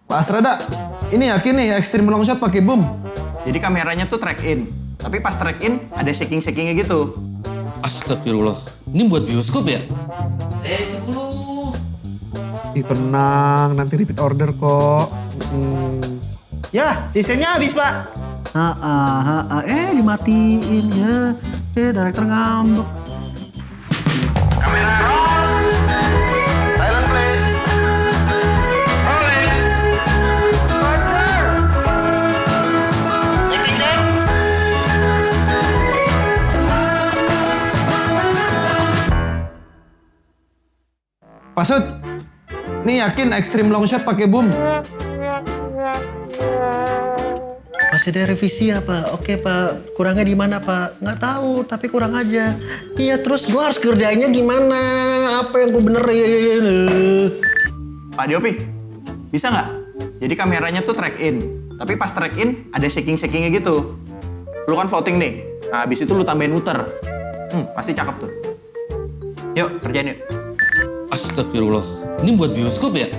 Pak Astrada, ini yakin nih Extreme Long Shot pakai boom? Jadi kameranya tuh track in, tapi pas track in ada shaking-shakingnya gitu. Astagfirullah, ini buat bioskop ya? 10. Ih, tenang, nanti repeat order kok. Ya, sistemnya habis, Pak. Dimatiin ya. Director ngambek. Kamera roll! Silent please! Rolling! Order! Acting set! Pak Sud, nih yakin Extreme Long Shot pakai boom? Masih ada revisi ya, Pak? Oke, Pak. Kurangnya di mana, Pak? Nggak tahu, tapi kurang aja. Iya, terus gue harus kerjainnya gimana? Apa yang gue benerin? Pak Diopi, bisa nggak? Jadi kameranya tuh track in, tapi pas track in ada shaking-shakingnya gitu. Lu kan voting nih, nah habis itu lu tambahin muter. Pasti cakep tuh. Yuk, kerjain yuk. Astagfirullah, ini buat bioskop ya?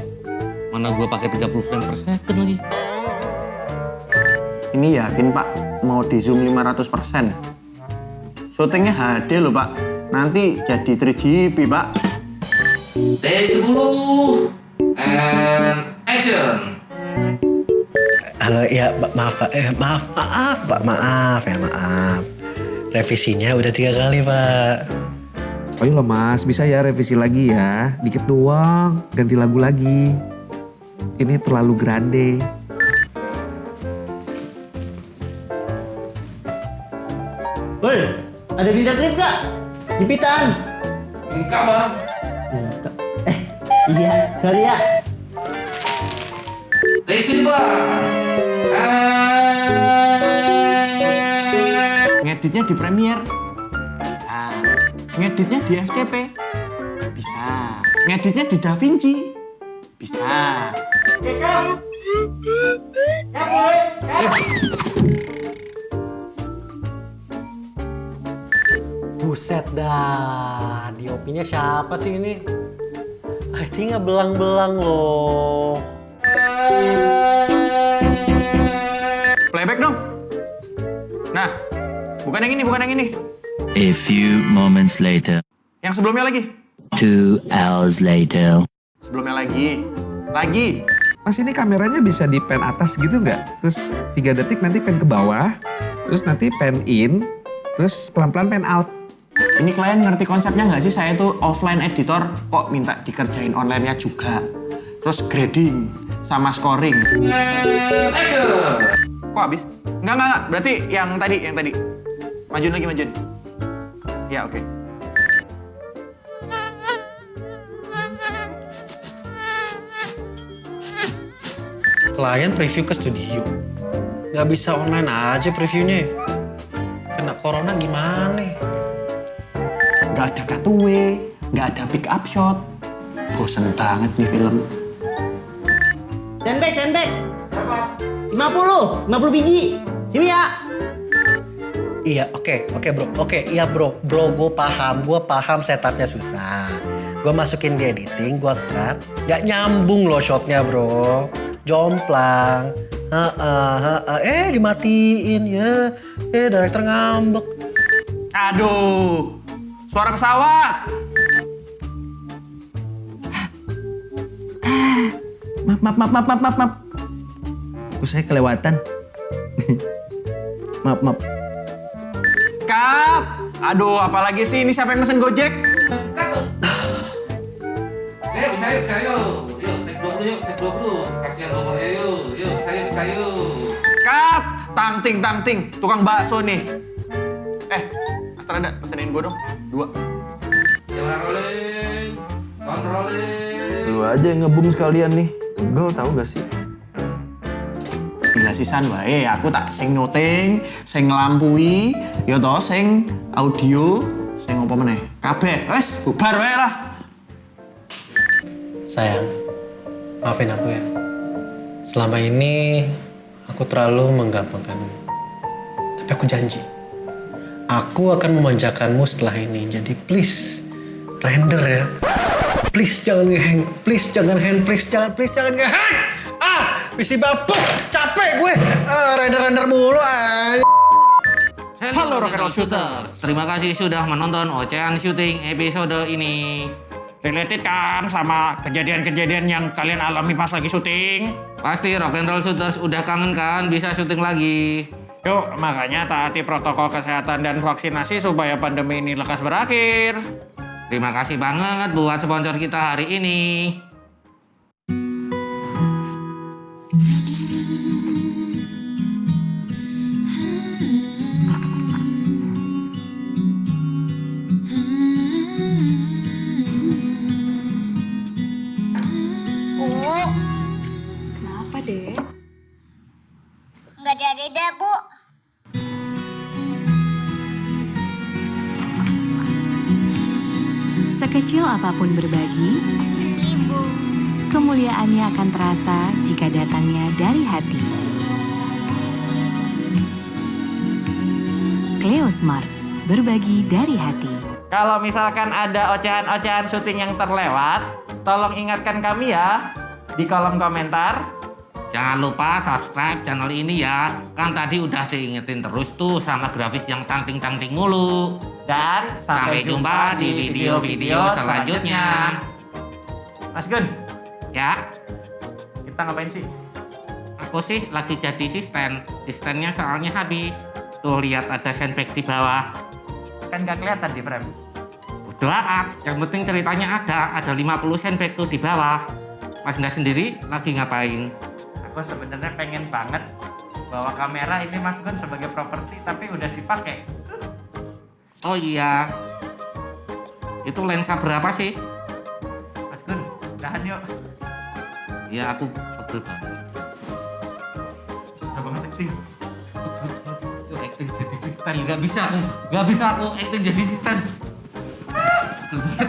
Mana gua pakai 30 frame per second lagi. Ini yakin Pak, mau di zoom 500%. Syutingnya HD loh Pak, nanti jadi 3GP Pak. Take 10 and action. Halo, ya, maaf, Pak. Maaf, Pak. Maaf. Revisinya udah 3 kali, Pak. Oh iya Mas, bisa ya revisi lagi ya. Dikit doang, ganti lagu lagi. Ini terlalu grande. Woi, ada video klip gak? Jepitan. Enggak bang. Iya, sorry ya. Take 2 bang. Ngeditnya di Premiere? Bisa. Ngeditnya di FCP? Bisa. Ngeditnya di DaVinci? Bisa. Buset dah, DOP-nya siapa sih ini? Lightingnya belang-belang loh. Playback dong. Nah, bukan yang ini. A few moments later. Yang sebelumnya lagi. 2 hours later. Sebelumnya lagi. Lagi. Mas ini kameranya bisa di pan atas gitu nggak? Terus 3 detik nanti pan ke bawah, terus nanti pan in, terus pelan-pelan pan out. Ini klien ngerti konsepnya nggak sih? Saya tuh offline editor, kok minta dikerjain online-nya juga. Terus grading sama scoring. Action. Kok habis? Enggak. Berarti yang tadi. Majuin lagi. Ya, oke. Klien preview ke studio. Nggak bisa online aja previewnya. Kena corona gimana? Nggak ada cutaway, nggak ada pick up shot. Bosen banget nih film. Sandbag. 50 biji. Sini ya. Iya, oke bro. Iya bro, gue paham setupnya susah. Gue masukin di editing, gue cut. Gak nyambung loh shotnya bro. Jomplang. Dimatiin ya. Director ngambek. Aduh, suara pesawat. Maaf. Saya kelewatan. Maaf. Cut. Aduh, apalagi sih? Ini siapa yang mesen Gojek? Bisa yuk. Yuk, take 20. Kasihan nomornya yuk. Bisa yuk. Cut. Tangting. Tukang bakso nih. Astrada, pesenin gue dong. 2. Jangan rolling. Lu aja yang ngebum sekalian nih. Gue tahu gak sih? Bila sisan wae, aku tak sing nyuting, sing nglampui, ya toh sing audio, sing apa meneh. Kabeh, wes bubar wae lah. Sayang, maafin aku ya. Selama ini aku terlalu menggampangkanmu. Tapi aku janji, aku akan memanjakanmu setelah ini. Jadi please, render ya. Please jangan ngehang, please jangan nge-hang. Misi bapuk, capek gue. Render-render mulu Halo Rock and Roll Shooters, terima kasih sudah menonton Ocehan Shooting episode ini. Related kan sama kejadian-kejadian yang kalian alami pas lagi syuting? Pasti Rock and Roll Shooters udah kangen kan bisa syuting lagi. Yuk, makanya taati protokol kesehatan dan vaksinasi supaya pandemi ini lekas berakhir. Terima kasih banget buat sponsor kita hari ini. Kenapa deh? Nggak jadi deh, Bu. Sekecil apapun berbagi, Ibu. kemuliaannya akan terasa jika datangnya dari hati. Cleo Smart, berbagi dari hati. Kalau misalkan ada ocehan-ocehan syuting yang terlewat, tolong ingatkan kami ya di kolom komentar. Jangan lupa subscribe channel ini ya. Kan tadi udah diingetin terus tuh sama grafis yang canting-canting mulu. Dan Sampai jumpa di video-video selanjutnya. Mas Gun, Ya, kita ngapain sih? aku sih lagi jadi asisten. Asistennya soalnya habis. Tuh lihat ada sandbag di bawah. Kan nggak kelihatan di frame. Udah, yang penting ceritanya ada 50 sandbag tuh di bawah. Mas Nda sendiri lagi ngapain? Aku sebenarnya pengen banget bawa kamera ini Mas Gun sebagai properti, tapi udah dipakai. Oh iya, itu lensa berapa sih? Mas Gun, udahan yuk. Ya aku pegel banget. Susah banget acting. Itu acting jadi asisten, nggak bisa aku acting jadi asisten. Pegel banget.